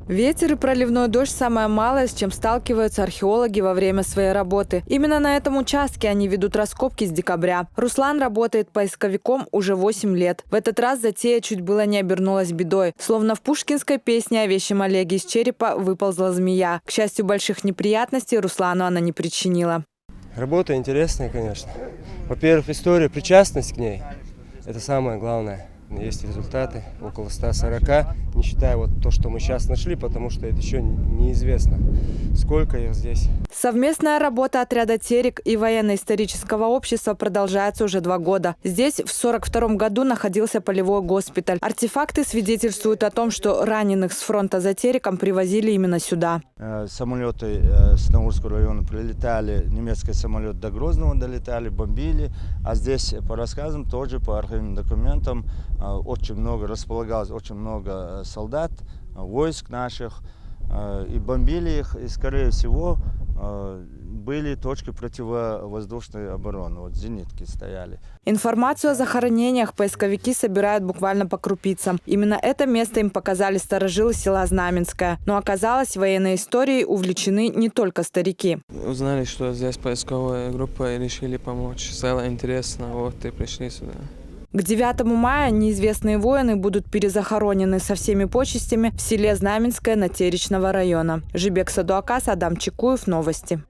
Ветер и проливной дождь – самое малое, с чем сталкиваются археологи во время своей работы. Именно на этом участке они ведут раскопки с декабря. Руслан работает поисковиком уже 8 лет. В этот раз затея чуть было не обернулась бедой. Словно в пушкинской песне о вещем Олеге из черепа выползла змея. К счастью, больших неприятностей Руслану она не причинила. Работа интересная, конечно. Во-первых, история, причастность к ней – это самое главное. Есть результаты, около 140, не считая вот то, что мы сейчас нашли, потому что это еще неизвестно, сколько их здесь. Совместная работа отряда «Терек» и военно-исторического общества продолжается уже 2 года. Здесь в 1942 году находился полевой госпиталь. Артефакты свидетельствуют о том, что раненых с фронта за Тереком привозили именно сюда. Самолеты с Наурского района прилетали, немецкий самолет до Грозного долетали, бомбили. А здесь, по рассказам, тоже по архивным документам, очень много располагалось, очень много солдат, войск наших, и бомбили их, и, скорее всего, были точки противовоздушной обороны, вот зенитки стояли. Информацию о захоронениях поисковики собирают буквально по крупицам. Именно это место им показали старожилы села Знаменское. Но оказалось, военной историей увлечены не только старики. Узнали, что здесь поисковая группа, и решили помочь. Стало интересно, вот и пришли сюда. К 9 мая неизвестные воины будут перезахоронены со всеми почестями в селе Знаменское Натеречного района. Жибек Садуакас, Адам Чекуев. Новости.